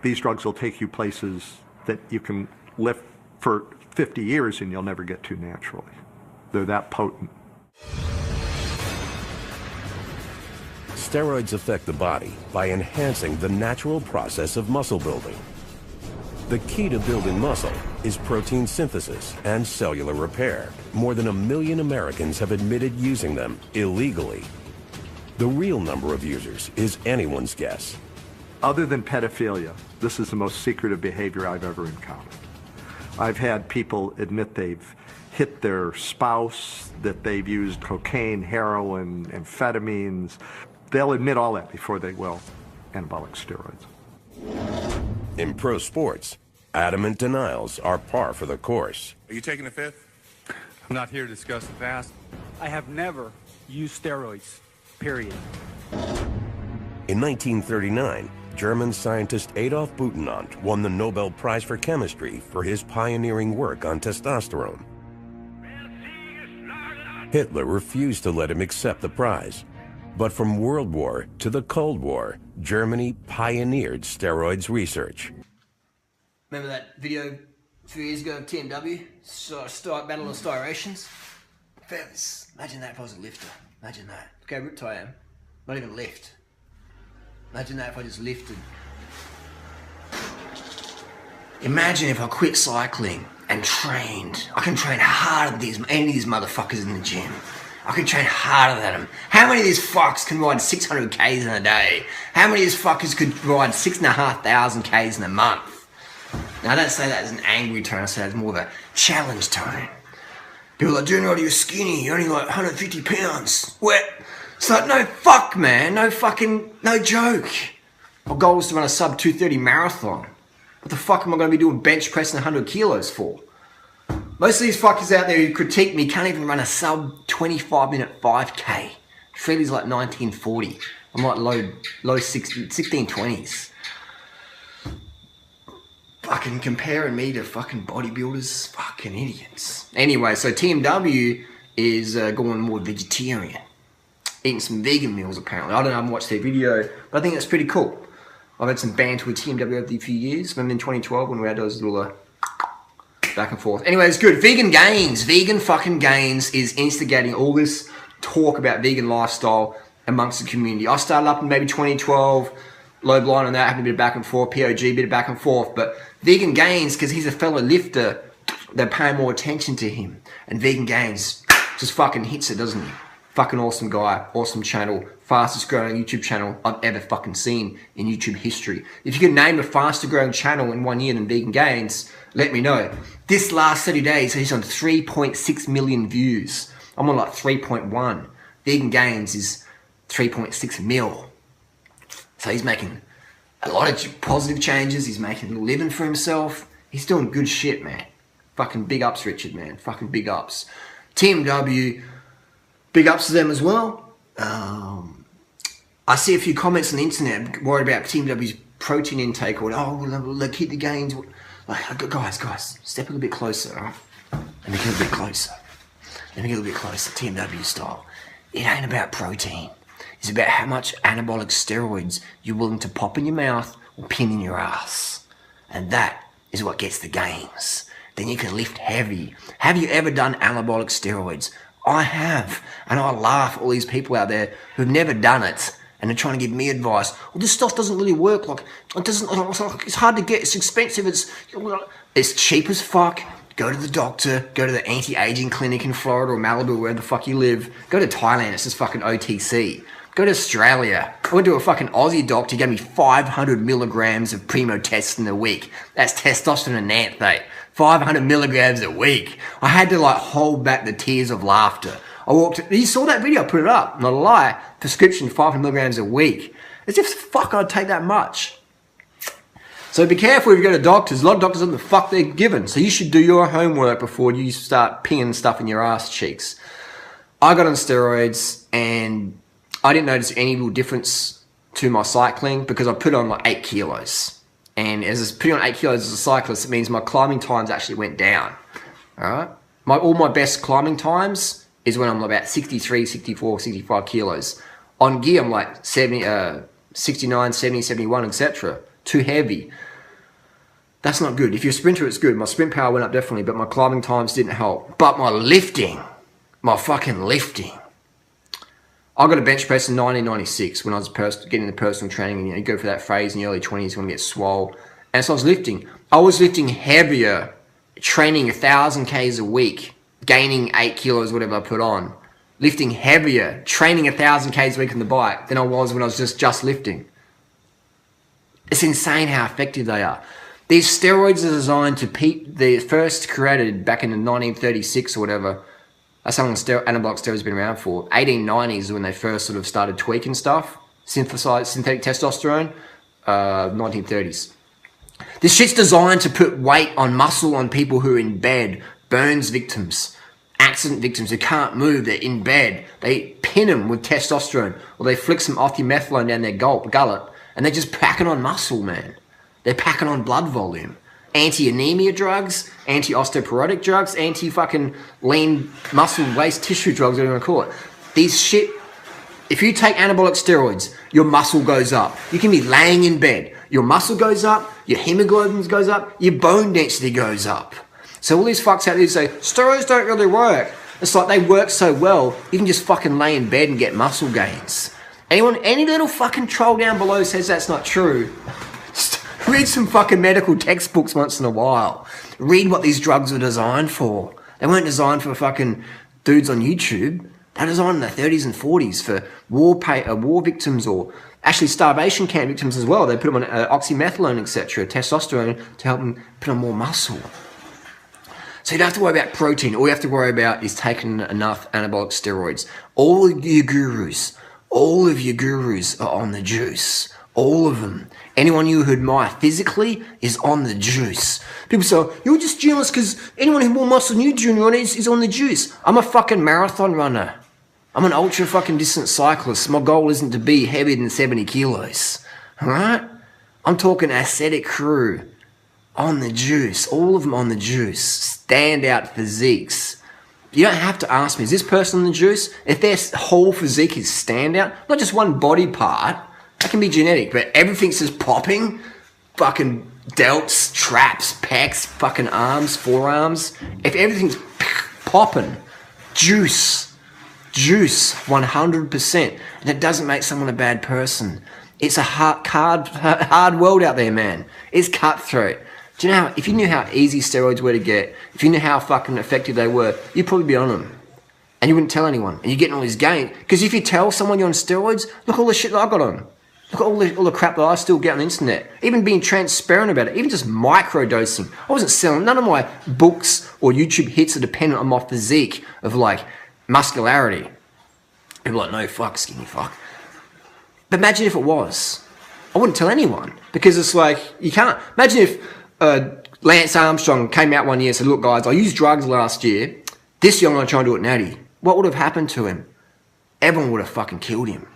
These drugs will take you places that you can lift for 50 years and you'll never get to naturally. They're that potent. Steroids affect the body by enhancing the natural process of muscle building. The key to building muscle is protein synthesis and cellular repair. More than 1 million Americans have admitted using them illegally. The real number of users is anyone's guess. Other than pedophilia, this is the most secretive behavior I've ever encountered. I've had people admit they've hit their spouse, that they've used cocaine, heroin, amphetamines. They'll admit all that before they will anabolic steroids. In pro sports, adamant denials are par for the course. Are you taking the fifth? I'm not here to discuss the past. I have never used steroids, period. In 1939, German scientist Adolf Butenandt won the Nobel Prize for Chemistry for his pioneering work on testosterone. Hitler refused to let him accept the prize. But from World War to the Cold War, Germany pioneered steroids research. Remember that video a few years ago of TMW? Battle of Styrations? Fellas, imagine that if I was a lifter. Imagine that. Look how ripped I am. Not even lift. Imagine that if I just lifted. Imagine if I quit cycling and trained. I can train harder than any of these motherfuckers in the gym. I can train harder than them. How many of these fucks can ride 600 Ks in a day? How many of these fuckers could ride 6,500 Ks in a month? Now I don't say that as an angry tone, I say that as more of a challenge tone. People are like, Junior, you're skinny, you're only like 150 pounds. What? It's like, no fuck, man, no joke. My goal is to run a sub 230 marathon. What the fuck am I going to be doing bench pressing 100 kilos for? Most of these fuckers out there who critique me can't even run a sub 25-minute 5K. Freddie's like 1940. I'm like low 1620s. Fucking comparing me to fucking bodybuilders, fucking idiots. Anyway, so TMW is going more vegetarian. Eating some vegan meals apparently. I don't know, I haven't watched their video, but I think that's pretty cool. I've had some banter with TMW over the few years. Remember in 2012 when we had those little back and forth. Anyway, it's good. Vegan Gains. Vegan fucking Gains is instigating all this talk about vegan lifestyle amongst the community. I started up in maybe 2012. Low blind on that, having a bit of back and forth. POG, bit of back and forth. But Vegan Gains, because he's a fellow lifter, they're paying more attention to him. And Vegan Gains just fucking hits it, doesn't he? Fucking awesome guy, awesome channel, fastest growing YouTube channel I've ever fucking seen in YouTube history. If you could name a faster growing channel in 1 year than Vegan Gains, let me know. This last 30 days, he's on 3.6 million views. I'm on like 3.1. Vegan Gains is 3.6 mil. So he's making a lot of positive changes. He's making a living for himself. He's doing good shit, man. Fucking big ups, Richard, man. Fucking big ups. TMW, big ups to them as well. I see a few comments on the internet worried about TMW's protein intake or, oh, we'll keep the gains. Like, guys, step a little bit closer, all right? Let me get a little bit closer. TMW style. It ain't about protein. It's about how much anabolic steroids you're willing to pop in your mouth or pin in your ass. And that is what gets the gains. Then you can lift heavy. Have you ever done anabolic steroids? I have. And I laugh at all these people out there who've never done it and they're trying to give me advice. Well, this stuff doesn't really work. Like, it's hard to get. It's expensive. It's cheap as fuck. Go to the doctor. Go to the anti-aging clinic in Florida or Malibu, wherever the fuck you live. Go to Thailand. It's just fucking OTC. Go to Australia. I went to a fucking Aussie doctor. He gave me 500 milligrams of Primo-Test in a week. That's testosterone and nanthate. 500 milligrams a week. I had to like hold back the tears of laughter. I walked, you saw that video, I put it up, not a lie. Prescription 500 milligrams a week. As if fuck I'd take that much. So be careful if you go to doctors. A lot of doctors don't know the fuck they're given. So you should do your homework before you start pinging stuff in your ass cheeks. I got on steroids and I didn't notice any little difference to my cycling because I put on like 8 kilos. And as putting on 8 kilos as a cyclist, it means my climbing times actually went down. All right? All my best climbing times is when I'm about 63, 64, 65 kilos. On gear, I'm like 70, 69, 70, 71, etc. Too heavy. That's not good. If you're a sprinter, it's good. My sprint power went up definitely, but my climbing times didn't help. But my lifting, my fucking lifting. I got a bench press in 1996 when I was getting into personal training, and you go for that phase in the early 20s, you want to get swole. And so I was lifting heavier, training 1,000 Ks a week, gaining 8 kilos, whatever I put on. Lifting heavier, training 1,000 Ks a week on the bike than I was when I was just lifting. It's insane how effective they are. These steroids are designed to they're first created back in 1936 or whatever. That's how long anabolic steroids have been around for. 1890s is when they first sort of started tweaking stuff. Synthetic testosterone, 1930s. This shit's designed to put weight on muscle on people who are in bed, burns victims, accident victims who can't move, they're in bed. They pin them with testosterone, or they flick some othymethylone down their gullet, and they're just packing on muscle, man. They're packing on blood volume. Anti-anemia drugs, anti-osteoporotic drugs, anti-fucking lean muscle waste tissue drugs, whatever you want to call it. These shit, if you take anabolic steroids, your muscle goes up. You can be laying in bed. Your muscle goes up, your hemoglobin goes up, your bone density goes up. So all these fucks out there say, steroids don't really work. It's like they work so well, you can just fucking lay in bed and get muscle gains. Any little fucking troll down below says that's not true, read some fucking medical textbooks once in a while. Read what these drugs were designed for. They weren't designed for fucking dudes on YouTube. They were designed in the 30s and 40s for war victims, or actually starvation camp victims as well. They put them on oxymethylone, etc., testosterone, to help them put on more muscle. So you don't have to worry about protein. All you have to worry about is taking enough anabolic steroids. All of your gurus are on the juice. All of them. Anyone you admire physically is on the juice. People say, you're just jealous because anyone who more muscle than you, Junior, is on the juice. I'm a fucking marathon runner. I'm an ultra fucking distance cyclist. My goal isn't to be heavier than 70 kilos. Alright? I'm talking ascetic crew. On the juice. All of them on the juice. Standout physiques. You don't have to ask me, is this person on the juice? If their whole physique is standout, not just one body part, that can be genetic, but everything's just popping. Fucking delts, traps, pecs, fucking arms, forearms. If everything's popping, juice, 100%. And it doesn't make someone a bad person. It's a hard world out there, man. It's cutthroat. Do you know if you knew how easy steroids were to get, if you knew how fucking effective they were, you'd probably be on them. And you wouldn't tell anyone. And you're getting all these gains. Because if you tell someone you're on steroids, look at all the shit that I got on. Look at all the crap that I still get on the internet. Even being transparent about it. Even just microdosing. I wasn't selling. None of my books or YouTube hits are dependent on my physique of like muscularity. People are like, no fuck, skinny fuck. But imagine if it was. I wouldn't tell anyone. Because it's like, you can't. Imagine if Lance Armstrong came out one year and said, look guys, I used drugs last year. This year I'm going to try and do it natty. What would have happened to him? Everyone would have fucking killed him.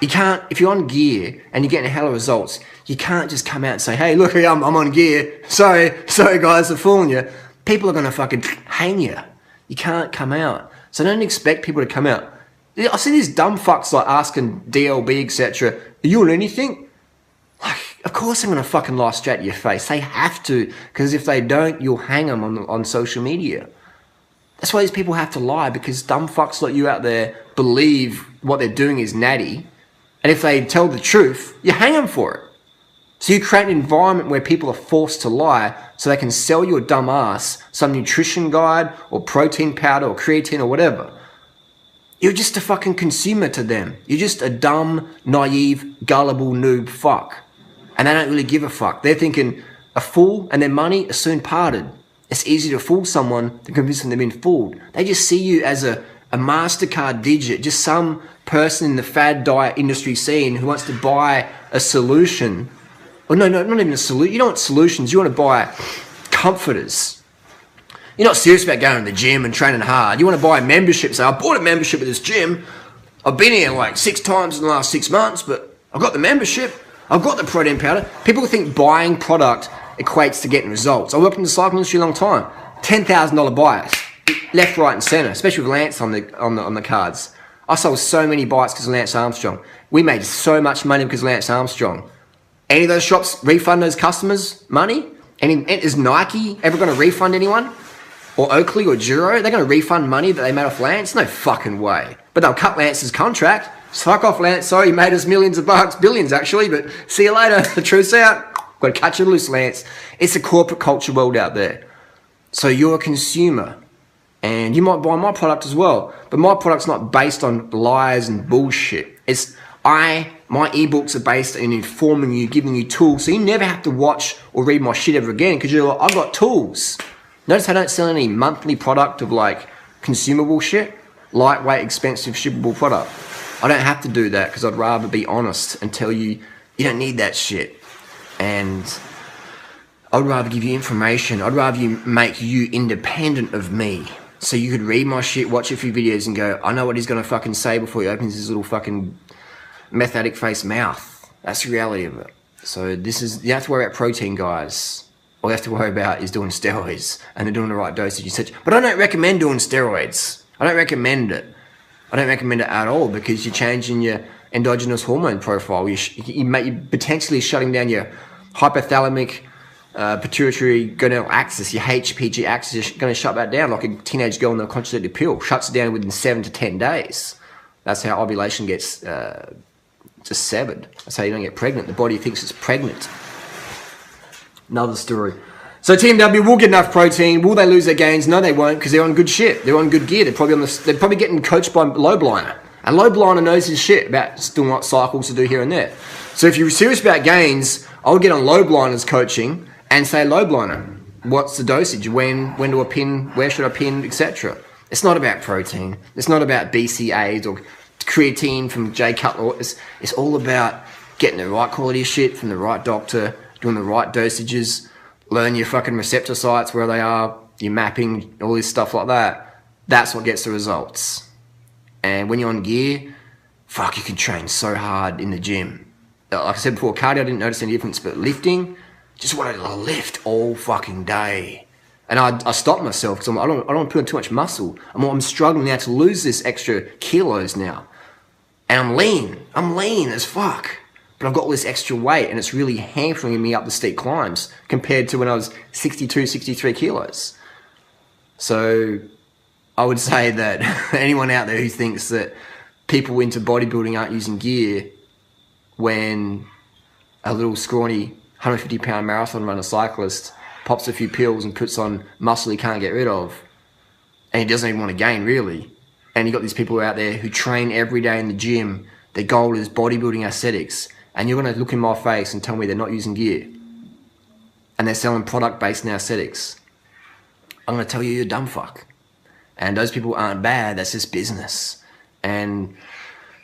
You can't, if you're on gear and you're getting a hell of results, you can't just come out and say, hey, look, I'm on gear. Sorry guys, I'm fooling you. People are going to fucking hang you. You can't come out. So don't expect people to come out. I see these dumb fucks like asking DLB, etc. Are you on anything? Like, of course I'm going to fucking lie straight to your face. They have to, because if they don't, you'll hang them on social media. That's why these people have to lie, because dumb fucks like you out there believe what they're doing is natty. And if they tell the truth, you hang them for it. So you create an environment where people are forced to lie so they can sell you a dumb ass some nutrition guide or protein powder or creatine or whatever. You're just a fucking consumer to them. You're just a dumb, naive, gullible noob fuck. And they don't really give a fuck. They're thinking a fool and their money are soon parted. It's easy to fool someone than convince them they've been fooled. They just see you as a MasterCard digit, just some person in the fad diet industry scene who wants to buy a solution. Or no, not even a solution. You don't want solutions. You want to buy comforters. You're not serious about going to the gym and training hard. You want to buy a membership. Say, I bought a membership at this gym. I've been here like 6 times in the last 6 months, but I've got the membership. I've got the protein powder. People think buying product equates to getting results. I worked in the cycling industry a long time. $10,000 buyers, left, right, and centre, especially with Lance on the cards. I sold so many bikes because of Lance Armstrong. We made so much money because of Lance Armstrong. Any of those shops refund those customers money? Is Nike ever going to refund anyone? Or Oakley or Duro? They're going to refund money that they made off Lance? No fucking way. But they'll cut Lance's contract. Fuck off, Lance. Sorry, you made us millions of bucks. Billions, actually. But see you later. The truth's out. Got to catch you loose, Lance. It's a corporate culture world out there. So you're a consumer. And you might buy my product as well. But my product's not based on lies and bullshit. My ebooks are based on informing you, giving you tools. So you never have to watch or read my shit ever again because you're like, I've got tools. Notice I don't sell any monthly product of like consumable shit. Lightweight, expensive, shippable product. I don't have to do that because I'd rather be honest and tell you, you don't need that shit. And I'd rather give you information. I'd rather make you independent of me. So you could read my shit, watch a few videos and go, I know what he's going to fucking say before he opens his little fucking meth addict face mouth. That's the reality of it. So you don't have to worry about protein, guys. All you have to worry about is doing steroids and they're doing the right dosage and such. But I don't recommend doing steroids. I don't recommend it. I don't recommend it at all because you're changing your endogenous hormone profile. You're potentially shutting down your hypothalamic pituitary gonadal axis, your HPG axis. You're going to shut that down like a teenage girl on a contraceptive pill. Shuts it down within 7 to 10 days. That's how ovulation gets just severed. That's how you don't get pregnant. The body thinks it's pregnant. Another story. So Team W will get enough protein. Will they lose their gains? No, they won't because they're on good shit. They're on good gear. They're probably getting coached by Low Bliner. And Low Bliner knows his shit about doing what cycles to do here and there. So if you're serious about gains, I would get on Low Bliner's coaching and say, Low Bliner, what's the dosage? When do I pin? Where should I pin? Etc. It's not about protein. It's not about BCAAs or creatine from Jay Cutler. It's all about getting the right quality of shit from the right doctor, doing the right dosages, learn your fucking receptor sites, where they are, your mapping, all this stuff like that. That's what gets the results. And when you're on gear, fuck, you can train so hard in the gym. Like I said before, cardio, I didn't notice any difference, but lifting, just wanted to lift all fucking day. And I stopped myself because I don't want to put on too much muscle. I'm struggling now to lose this extra kilos now. And I'm lean as fuck. But I've got all this extra weight and it's really hampering me up the steep climbs compared to when I was 62, 63 kilos. So I would say that anyone out there who thinks that people into bodybuilding aren't using gear when a little scrawny 150-pound marathon runner cyclist pops a few pills and puts on muscle he can't get rid of, and he doesn't even want to gain really. And you got these people out there who train every day in the gym. Their goal is bodybuilding aesthetics, and you're going to look in my face and tell me they're not using gear, and they're selling product-based in aesthetics. I'm going to tell you you're a dumb fuck. And those people aren't bad. That's just business. And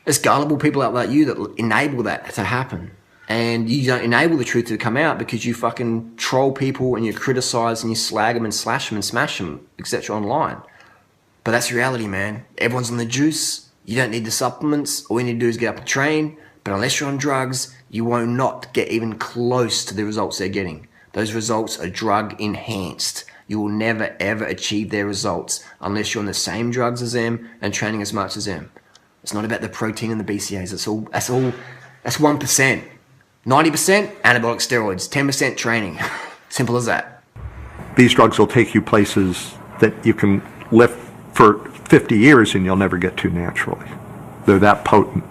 there's gullible people out like you that enable that to happen. And you don't enable the truth to come out because you fucking troll people and you criticize and you slag them and slash them and smash them, etc. online. But that's reality, man. Everyone's on the juice. You don't need the supplements. All you need to do is get up and train. But unless you're on drugs, you will not get even close to the results they're getting. Those results are drug enhanced. You will never ever achieve their results unless you're on the same drugs as them and training as much as them. It's not about the protein and the BCAAs. That's 1%. 90% anabolic steroids, 10% training. Simple as that. These drugs will take you places that you can lift for 50 years and you'll never get to naturally. They're that potent.